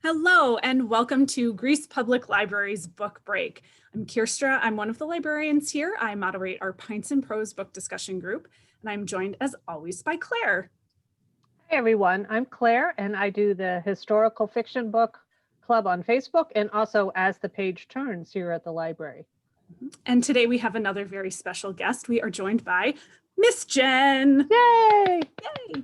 Hello and welcome to Greece Public Library's Book Break. I'm Kirstra. I'm one of the librarians here. I moderate our Pints and Prose book discussion group, and I'm joined as always by Claire. Hi everyone, I'm Claire and I do the Historical Fiction Book Club on Facebook and also As the Page Turns here at the library. And today we have another very special guest. We are joined by Miss Jen. Yay! Yay!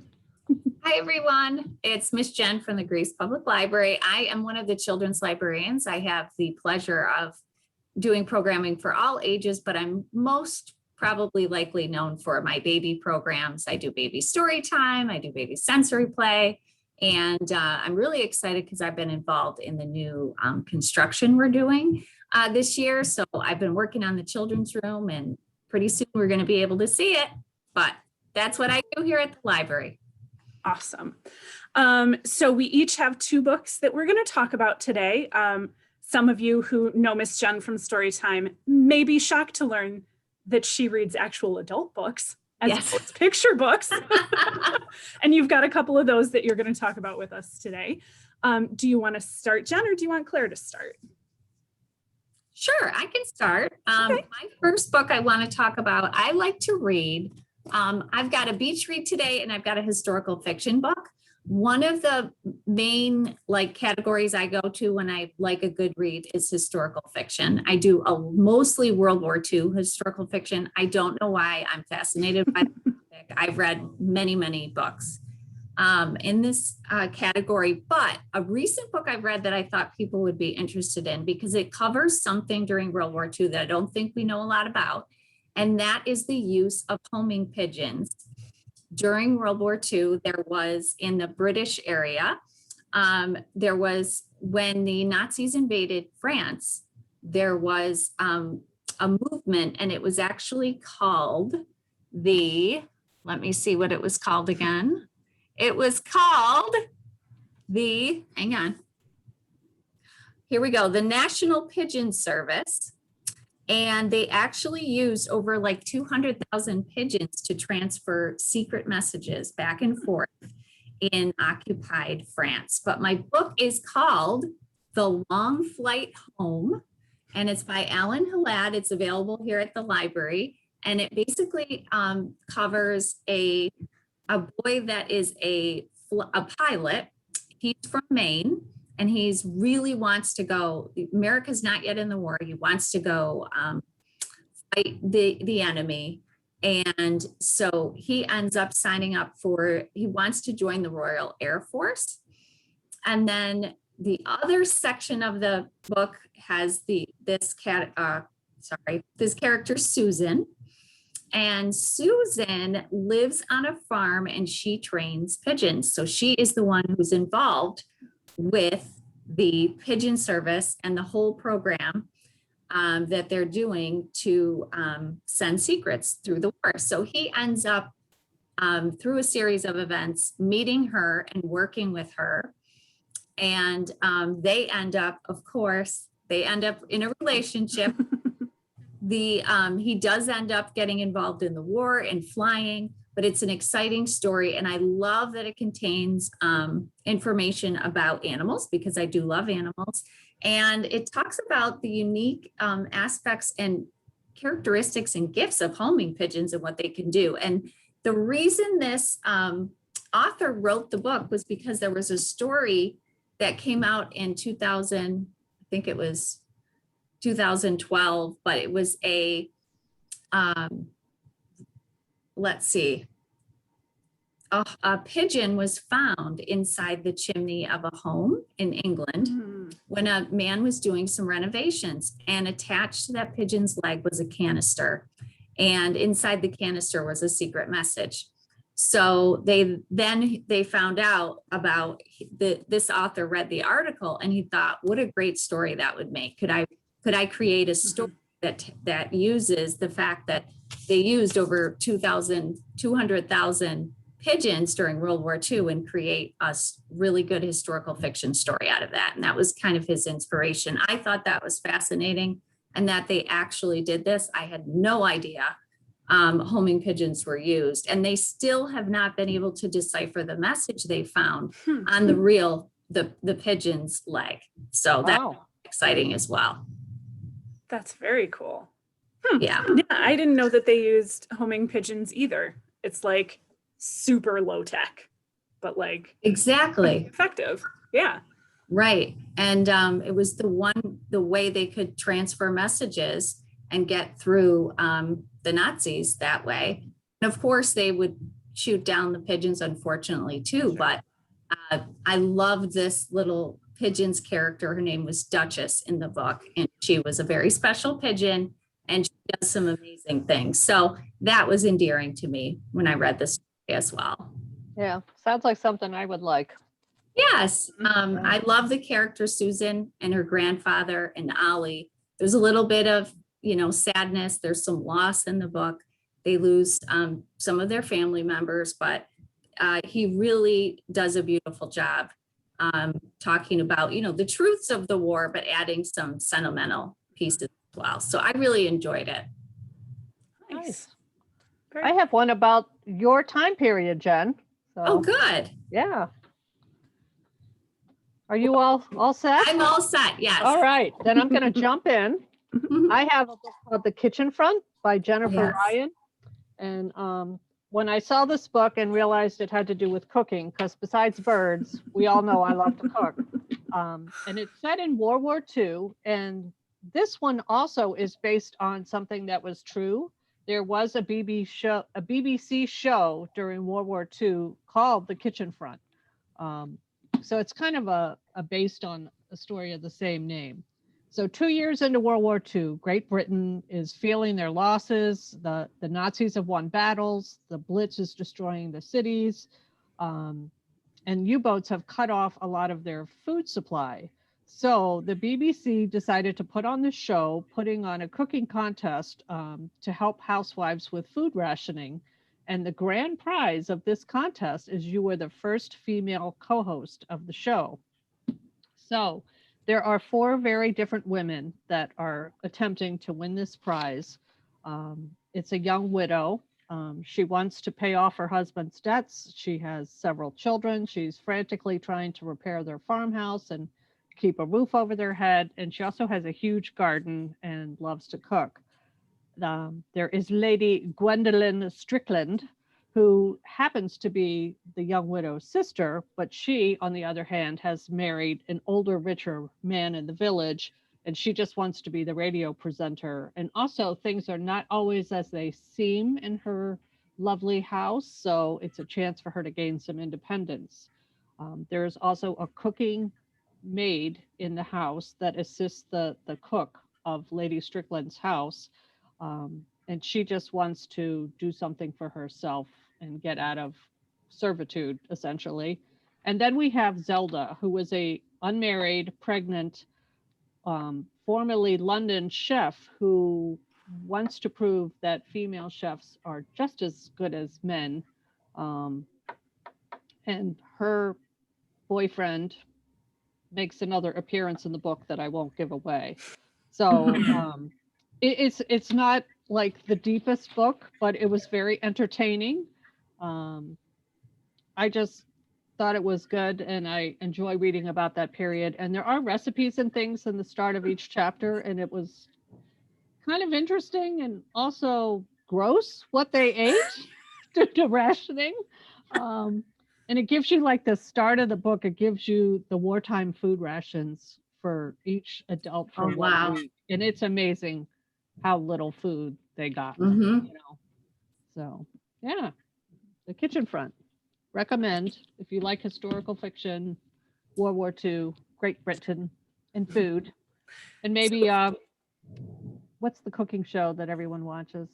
Hi, everyone. It's Miss Jen from the Greece Public Library. I am one of the children's librarians. I have the pleasure of doing programming for all ages, but I'm most probably likely known for my baby programs. I do baby story time, I do baby sensory play, and I'm really excited because I've been involved in the new construction we're doing this year. So I've been working on the children's room, and pretty soon we're going to be able to see it, but that's what I do here at the library. Awesome. So we each have two books that we're going to talk about today. Some of you who know Miss Jen from Storytime may be shocked to learn that she reads actual adult books as Yes. opposed to picture books. And you've got a couple of those that you're going to talk about with us today. Do you want to start, Jen, or do you want Claire to start? Sure, I can start. Okay. My first book I want to talk about, I like to read. I've got a beach read today and I've got a historical fiction book. One of the main categories I go to when I like a good read is historical fiction. I do mostly World War II historical fiction. I don't know why I'm fascinated by the topic. I've read many, many books in this category, but a recent book I've read that I thought people would be interested in because it covers something during World War II that I don't think we know a lot about. And that is the use of homing pigeons. During World War II, there was in the British area, there was when the Nazis invaded France, there was a movement, and it was actually called let me see what it was called again. It was called hang on. Here we go, the National Pigeon Service. And they actually used over 200,000 pigeons to transfer secret messages back and forth in occupied France. But my book is called The Long Flight Home, and it's by Alan Halad. It's available here at the library. And it basically covers a boy that is a pilot. He's from Maine. And he's really wants to go, America's not yet in the war. He wants to go fight the enemy. And so he ends up signing up he wants to join the Royal Air Force. And then the other section of the book has this character, Susan. And Susan lives on a farm and she trains pigeons. So she is the one who's involved with the pigeon service and the whole program that they're doing to send secrets through the war. So he ends up through a series of events, meeting her and working with her. And they end up in a relationship. He does end up getting involved in the war and flying, but it's an exciting story. And I love that it contains information about animals because I do love animals. And it talks about the unique aspects and characteristics and gifts of homing pigeons and what they can do. And the reason this author wrote the book was because there was a story that came out in 2000, I think it was 2012, but it was a a pigeon was found inside the chimney of a home in England when a man was doing some renovations, and attached to that pigeon's leg was a canister, and inside the canister was a secret message. So they found out about this author read the article and he thought, what a great story that would make. Could I create a story that uses the fact that they used over 200,000 pigeons during World War II and create a really good historical fiction story out of that. And that was kind of his inspiration. I thought that was fascinating, and that they actually did this. I had no idea homing pigeons were used, and they still have not been able to decipher the message they found on the real the pigeon's leg. So that's Wow. exciting as well. That's very cool. Yeah. Yeah, I didn't know that they used homing pigeons either. It's like super low tech, but like Exactly. effective. Yeah. Right. And it was the way they could transfer messages and get through the Nazis that way. And of course, they would shoot down the pigeons, unfortunately, too. But I loved this little pigeon's character. Her name was Duchess in the book, and she was a very special pigeon, and she does some amazing things. So that was endearing to me when I read this as well. Yeah, sounds like something I would like. Yes, I love the character Susan and her grandfather and Ollie. There's a little bit of, sadness. There's some loss in the book. They lose some of their family members, but he really does a beautiful job talking about, the truths of the war, but adding some sentimental pieces as well. So I really enjoyed it. Nice. I have one about your time period, Jen. So, Oh, good. yeah. Are you all set? I'm all set. Yes. All right, then I'm going to jump in. Mhm. I have a book called The Kitchen Front by Jennifer Yes. Ryan. And when I saw this book and realized it had to do with cooking, because besides birds, we all know I love to cook. And it's set in World War II. And this one also is based on something that was true. There was a BBC show during World War II called The Kitchen Front. So it's kind of a based on a story of the same name. So 2 years into World War II, Great Britain is feeling their losses. The Nazis have won battles. The Blitz is destroying the cities. And U-boats have cut off a lot of their food supply. So the BBC decided to put on this show, putting on a cooking contest to help housewives with food rationing. And the grand prize of this contest is you were the first female co-host of the show. So there are 4 very different women that are attempting to win this prize. It's a young widow. She wants to pay off her husband's debts. She has several children. She's frantically trying to repair their farmhouse and keep a roof over their head. And she also has a huge garden and loves to cook. There is Lady Gwendolyn Strickland, who happens to be the young widow's sister, but she, on the other hand, has married an older, richer man in the village, and she just wants to be the radio presenter. And also, things are not always as they seem in her lovely house, so it's a chance for her to gain some independence. There's also a cooking maid in the house that assists the cook of Lady Strickland's house. And she just wants to do something for herself and get out of servitude, essentially. And then we have Zelda, who was a unmarried, pregnant, formerly London chef who wants to prove that female chefs are just as good as men. And her boyfriend makes another appearance in the book that I won't give away. So it's not like the deepest book, but it was very entertaining. I just thought it was good, and I enjoy reading about that period. And there are recipes and things in the start of each chapter, and it was kind of interesting and also gross what they ate due to rationing. And it gives you, like, the start of the book, it gives you the wartime food rations for each adult for 1 week. And it's amazing how little food they got, So, yeah, The Kitchen Front. Recommend if you like historical fiction, World War II, Great Britain, and food. And maybe, what's the cooking show that everyone watches?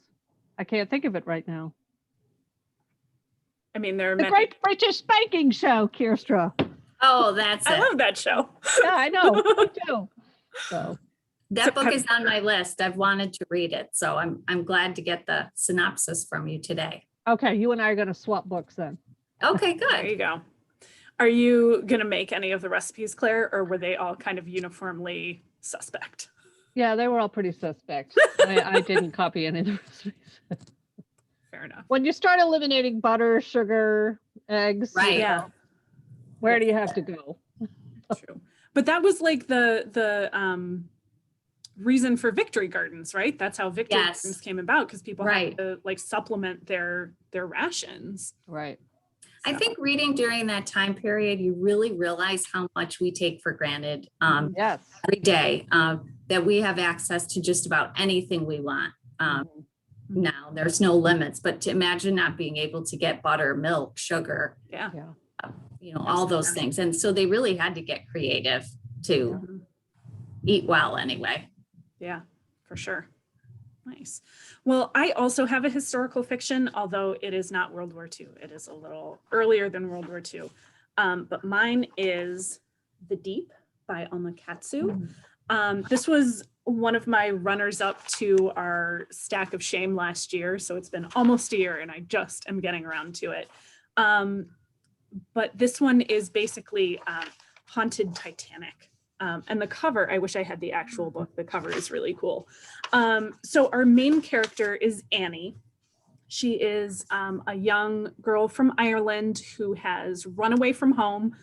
I can't think of it right now. I mean, there are The many. Great British Baking Show, Kirstra. Oh, that's I it. love that show. Yeah, I know. Me too. So That book is on my list. I've wanted to read it, so I'm glad to get the synopsis from you today. okay, you and I are going to swap books then. Okay, There good. you go. Are you going to make any of the recipes, Claire, or were they all kind of uniformly suspect? Yeah, they were all pretty suspect. I didn't copy any of the recipes. Fair enough. When you start eliminating butter, sugar, eggs, Right. Yeah. where do you have to go? True. But that was like the reason for Victory Gardens, right? That's how Victory Yes. Gardens came about, because people Right. had to like supplement their rations. Right. I think reading during that time period, you really realize how much we take for granted Yes. every day, that we have access to just about anything we want. Mhm. Now there's no limits, but to imagine not being able to get butter, milk, sugar, Yeah. Yeah. all those things. And so they really had to get creative to Mhm. eat well anyway. Yeah, for sure. Nice. Well, I also have a historical fiction, although it is not World War II. It is a little earlier than World War II. But mine is The Deep by Alma Katsu. This was one of my runners up to our stack of shame last year. So it's been almost a year and I just am getting around to it. But this one is basically Haunted Titanic. And the cover, I wish I had the actual book. The cover is really cool. So our main character is Annie. She is a young girl from Ireland who has run away from home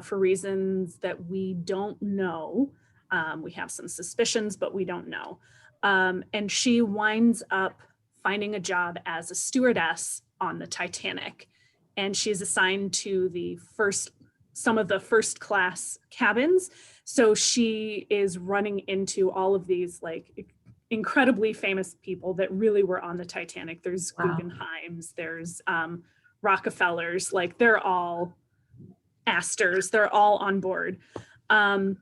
for reasons that we don't know. We have some suspicions, but we don't know. And she winds up finding a job as a stewardess on the Titanic. And she's assigned to some of the first class cabins. So she is running into all of these like incredibly famous people that really were on the Titanic. There's Wow. Guggenheims, there's Rockefellers, like they're all Astors, they're all on board. And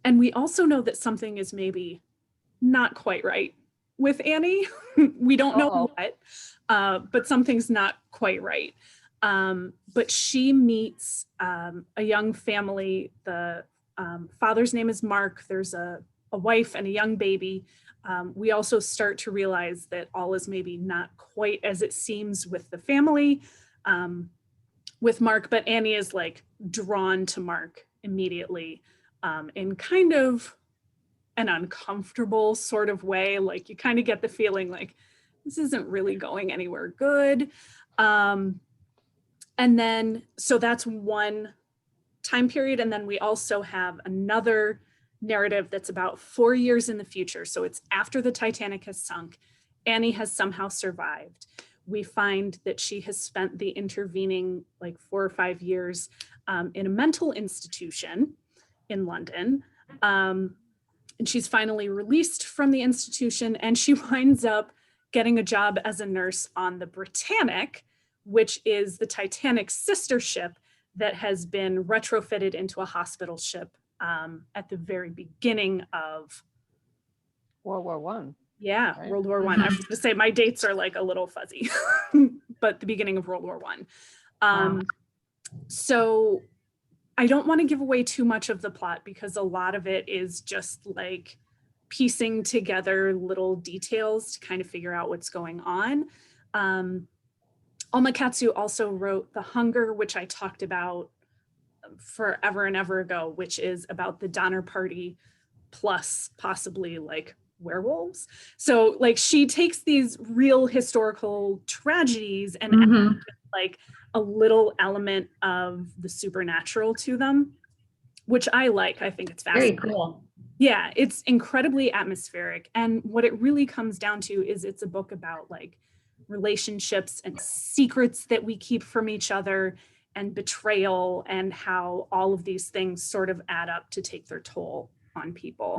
we also know that something is maybe not quite right with Annie. We don't know what, but something's not quite right. But she meets a young family. The father's name is Mark. There's a wife and a young baby. We also start to realize that all is maybe not quite as it seems with the family with Mark, but Annie is like drawn to Mark immediately in kind of an uncomfortable sort of way. Like you kind of get the feeling like this isn't really going anywhere good. And then, so that's one time period. And then we also have another narrative that's about 4 years in the future. So it's after the Titanic has sunk. Annie has somehow survived. We find that she has spent the intervening like 4 or 5 years in a mental institution in London. And she's finally released from the institution and she winds up getting a job as a nurse on the Britannic, which is the Titanic's sister ship that has been retrofitted into a hospital ship at the very beginning of World War One. Yeah, Right. World War One. I was going to say my dates are like a little fuzzy, but the beginning of World War One. So I don't want to give away too much of the plot because a lot of it is just like piecing together little details to kind of figure out what's going on. Alma Katsu also wrote The Hunger, which I talked about forever and ever ago, which is about the Donner Party plus possibly like werewolves. So like she takes these real historical tragedies and adds, like a little element of the supernatural to them, which I like. I think it's fascinating. Very cool. Yeah, it's incredibly atmospheric. And what it really comes down to is it's a book about like relationships and secrets that we keep from each other and betrayal and how all of these things sort of add up to take their toll on people.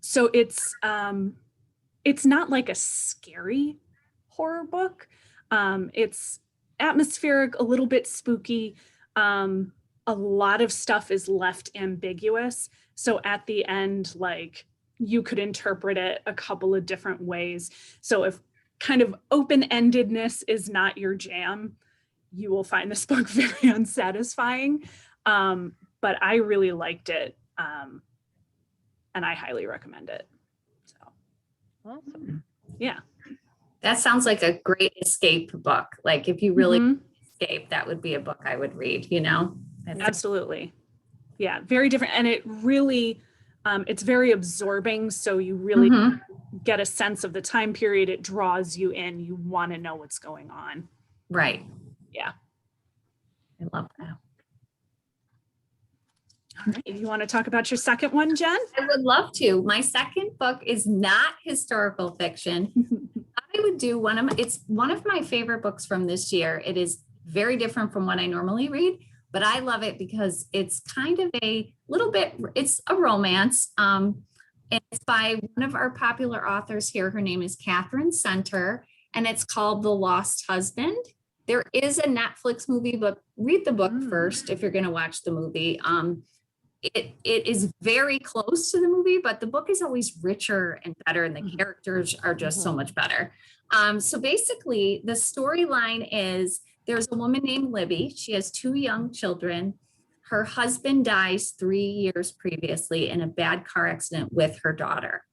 So it's not like a scary horror book. It's atmospheric, a little bit spooky. A lot of stuff is left ambiguous. So at the end, like you could interpret it a couple of different ways. So if kind of open-endedness is not your jam, you will find this book very unsatisfying. But I really liked it. And I highly recommend it. So, Awesome. yeah. That sounds like a great escape book. Like if you really escape, that would be a book I would read, you know? Absolutely. Yeah, very different. And it really, it's very absorbing. So you really get a sense of the time period. It draws you in. You want to know what's going on. Right. Yeah. I love that. All right. You want to talk about your second one, Jen? I would love to. My second book is not historical fiction. I would do it's one of my favorite books from this year. It is very different from what I normally read, but I love it because it's kind of a little bit, it's a romance. And it's by one of our popular authors here. Her name is Catherine Center, and it's called The Lost Husband. There is a Netflix movie, but read the book first if you're going to watch the movie. It is very close to the movie, but the book is always richer and better, and the characters are just so much better. So basically, the storyline is there's a woman named Libby. She has 2 young children. Her husband dies 3 years previously in a bad car accident with her daughter.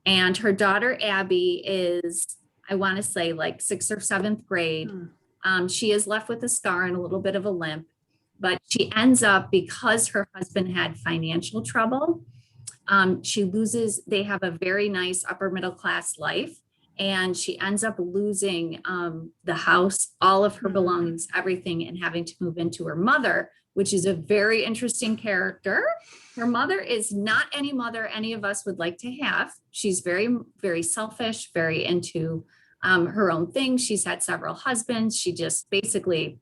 And her daughter, Abby, is, I want to say, like 6th or 7th grade. She is left with a scar and a little bit of a limp, but she ends up, because her husband had financial trouble, they have a very nice upper middle class life. And she ends up losing the house, all of her belongings, everything, and having to move into her mother, which is a very interesting character. Her mother is not any mother any of us would like to have. She's very, very selfish, very into her own thing. She's had several husbands. She just basically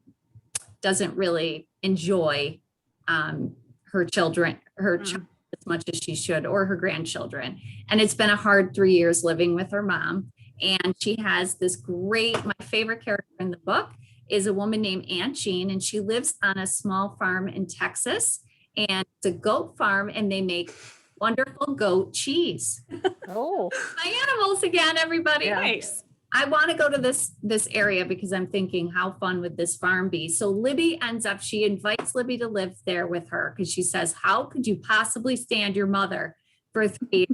doesn't really enjoy her children, as much as she should, or her grandchildren. And it's been a hard 3 years living with her mom. And she has this my favorite character in the book is a woman named Aunt Jean, and she lives on a small farm in Texas, and it's a goat farm, and they make wonderful goat cheese. Oh, My animals again, everybody. Nice. I want to go to this area because I'm thinking, how fun would this farm be? So Libby she invites Libby to live there with her because she says, how could you possibly stand your mother for 3 years?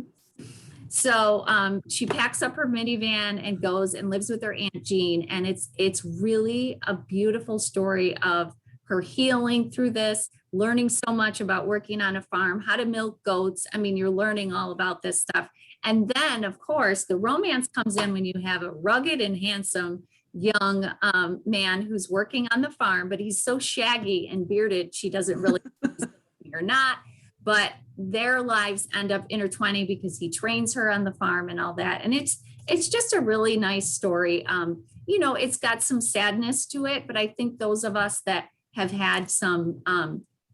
So she packs up her minivan and goes and lives with her Aunt Jean. And it's really a beautiful story of her healing through this, learning so much about working on a farm, how to milk goats. I mean, you're learning all about this stuff. And then, of course, the romance comes in when you have a rugged and handsome young man who's working on the farm, but he's so shaggy and bearded, she doesn't really or not. But their lives end up intertwining because he trains her on the farm and all that. And it's just a really nice story. It's got some sadness to it, but I think those of us that have had some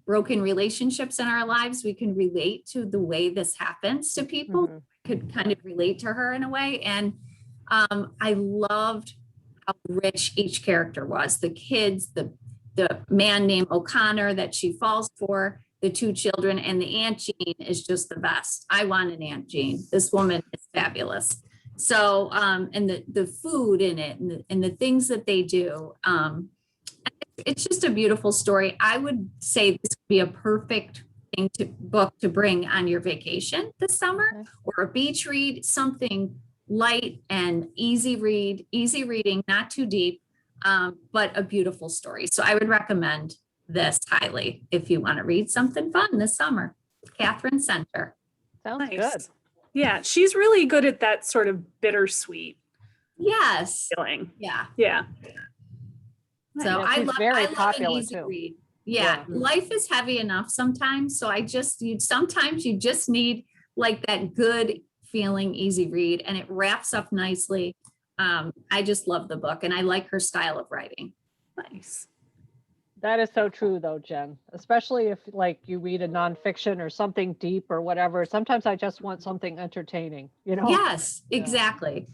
broken relationships in our lives, we can relate to the way this happens to people, could kind of relate to her in a way. And I loved how rich each character was. The kids, the man named O'Connor that she falls for, the 2 children, and the Aunt Jean is just the best. I want an Aunt Jean. This woman is fabulous. So, and the food in it and the things that they do, it's just a beautiful story. I would say this would be a perfect book to bring on your vacation this summer, or a beach read, something light and easy reading, not too deep, but a beautiful story. So I would recommend this highly if you want to read something fun this summer. Catherine Center. sounds Nice. good. Yeah, she's really good at that sort of bittersweet Yes. feeling. Yeah. Yeah. So Yeah, I she's love very an popular easy too. read. Yeah. Life is heavy enough sometimes. So sometimes you just need like that good feeling easy read, and it wraps up nicely. I just love the book, and I like her style of writing. Nice. That is so true though, Jen, especially if like you read a nonfiction or something deep or whatever. Sometimes I just want something entertaining, Yes, Yeah. exactly.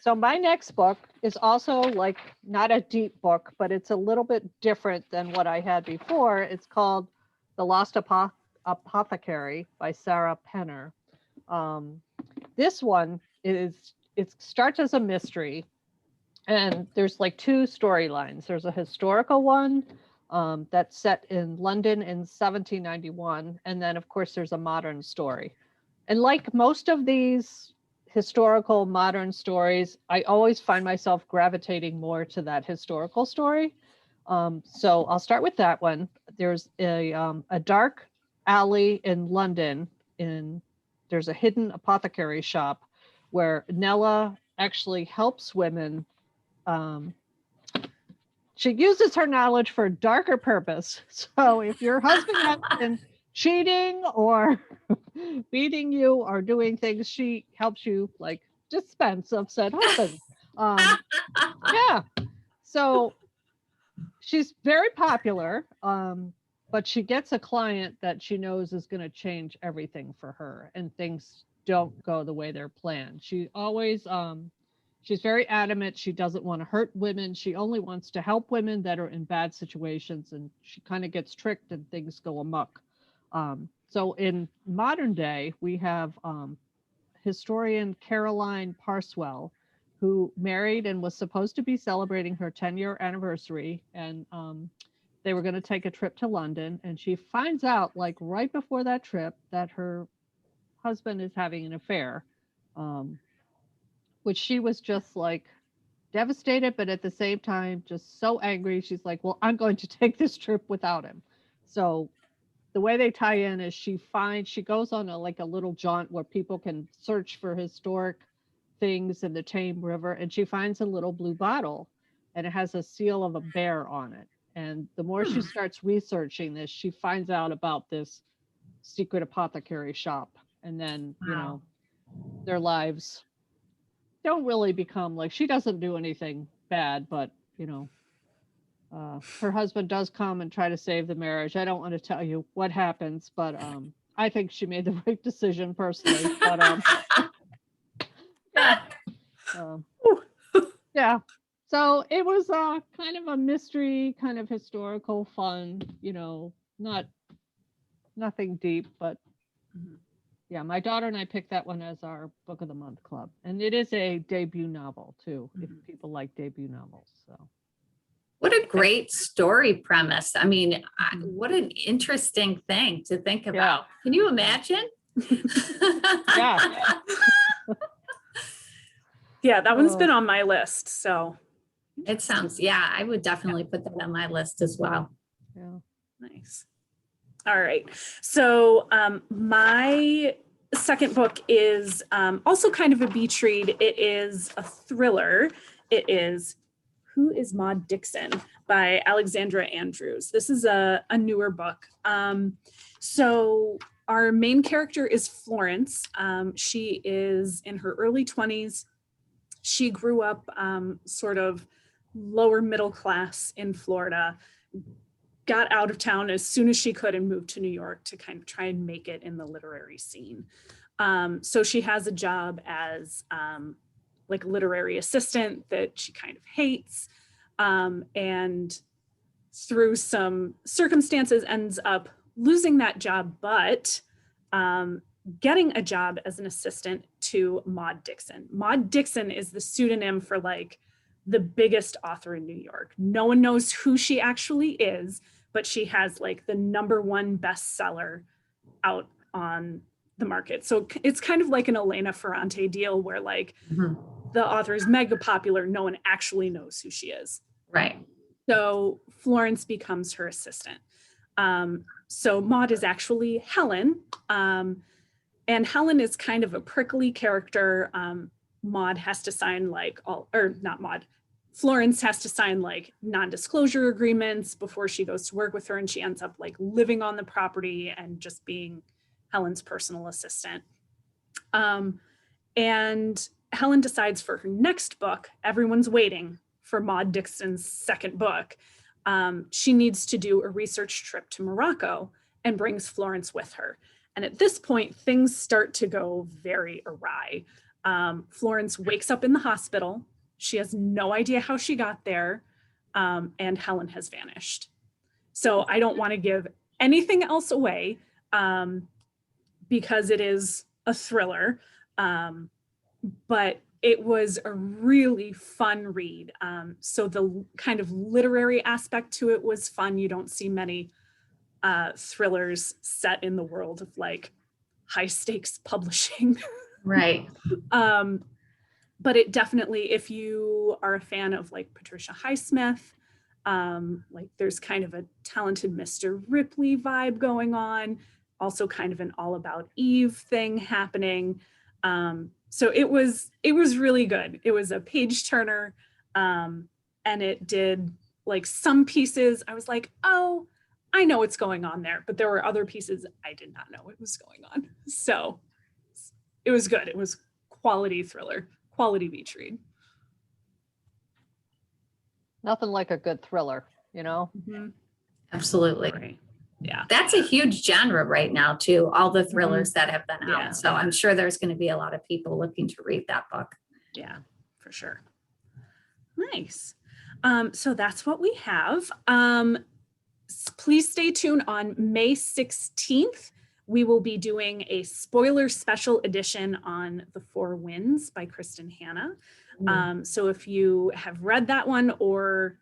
So my next book is also like not a deep book, but it's a little bit different than what I had before. It's called The Lost Apothecary by Sarah Penner. This one it starts as a mystery, and there's like 2 storylines. There's a historical one that's set in London in 1791, and then of course there's a modern story. And like most of these historical modern stories, I always find myself gravitating more to that historical story. So I'll start with that one. There's a dark alley in London. There's a hidden apothecary shop where Nella actually helps women. she uses her knowledge for a darker purpose. So if your husband has been cheating or beating you or doing things, she helps you like dispense of said husband. Yeah. So she's very popular, but she gets a client that she knows is going to change everything for her, and things don't go the way they're planned. She always, she's very adamant. She doesn't want to hurt women. She only wants to help women that are in bad situations, and she kind of gets tricked and things go amok. So in modern day, we have historian Caroline Parswell, who married and was supposed to be celebrating her 10-year anniversary. And they were going to take a trip to London. And she finds out, like right before that trip, that her husband is having an affair, which she was just like devastated, but at the same time, just so angry. She's like, well, I'm going to take this trip without him. So the way they tie in is she goes on a little jaunt where people can search for historic things in the Tame River, and she finds a little blue bottle, and it has a seal of a bear on it. And the more she starts researching this, she finds out about this secret apothecary shop, and then you know, their lives don't really become like, she doesn't do anything bad, but you know, her husband does come and try to save the marriage. I don't want to tell you what happens, but I think she made the right decision personally. But yeah, yeah. So it was kind of a mystery, kind of historical fun. You know, nothing deep, but yeah, my daughter and I picked that one as our book of the month club, and it is a debut novel too. If people like debut novels, so. What a great story premise. I mean, what an interesting thing to think about. Can you imagine? Yeah. Yeah, that one's been on my list. So it sounds, yeah, I would definitely put that on my list as well. Yeah. Nice. All right. So my second book is also kind of a beach read. It is a thriller. It is Who is Maud Dixon by Alexandra Andrews. This is a newer book. So our main character is Florence. She is in her early 20s. She grew up sort of lower middle class in Florida, got out of town as soon as she could and moved to New York to kind of try and make it in the literary scene. So she has a job as like a literary assistant that she kind of hates, and through some circumstances ends up losing that job, but getting a job as an assistant to Maud Dixon. Maud Dixon is the pseudonym for like the biggest author in New York. No one knows who she actually is, but she has like the #1 bestseller out on the market. So it's kind of like an Elena Ferrante deal where like the author is mega popular. No one actually knows who she is. Right. So Florence becomes her assistant. So Maud is actually Helen. And Helen is kind of a prickly character. Maud has to sign like Florence has to sign like non-disclosure agreements before she goes to work with her, and she ends up like living on the property and just being Helen's personal assistant. And Helen decides for her next book, everyone's waiting for Maud Dixon's second book. She needs to do a research trip to Morocco and brings Florence with her. And at this point, things start to go very awry. Florence wakes up in the hospital. She has no idea how she got there, and Helen has vanished. So I don't want to give anything else away because it is a thriller, but it was a really fun read. So the kind of literary aspect to it was fun. You don't see many thrillers set in the world of like high stakes publishing. Right. But it definitely, if you are a fan of like Patricia Highsmith, like there's kind of a Talented Mr. Ripley vibe going on, also kind of an All About Eve thing happening. So it was really good. It was a page turner, and it did like some pieces I was like, oh, I know what's going on there, but there were other pieces I did not know what was going on. So it was good. It was quality thriller, quality beach read. Nothing like a good thriller, you know? Mhm. Absolutely. Right. Yeah. That's a huge genre right now too, all the thrillers that have been Yeah. out. So I'm sure there's going to be a lot of people looking to read that book. Yeah, for sure. Nice. So that's what we have. Please stay tuned on May 16th. We will be doing a spoiler special edition on The Four Winds by Kristen Hanna. So if you have read that one, or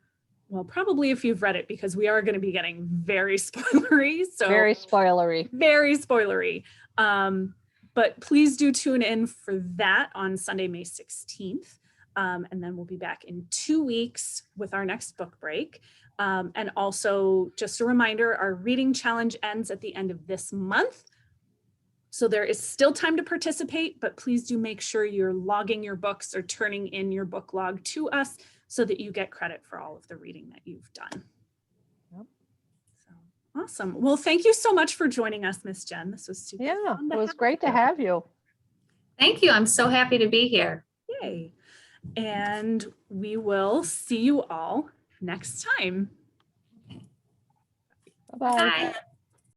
well, probably if you've read it, because we are going to be getting very spoilery. So Very spoilery. very spoilery. But please do tune in for that on Sunday, May 16th. And then we'll be back in 2 weeks with our next book break. And also just a reminder, our reading challenge ends at the end of this month. So there is still time to participate, but please do make sure you're logging your books or turning in your book log to us so that you get credit for all of the reading that you've done. Yep. So awesome. Well, thank you so much for joining us, Miss Jen. This was super Yeah, fun it was have great to you. have you. Thank you. I'm so happy to be here. Yay. And we will see you all next time. Bye-bye. Bye.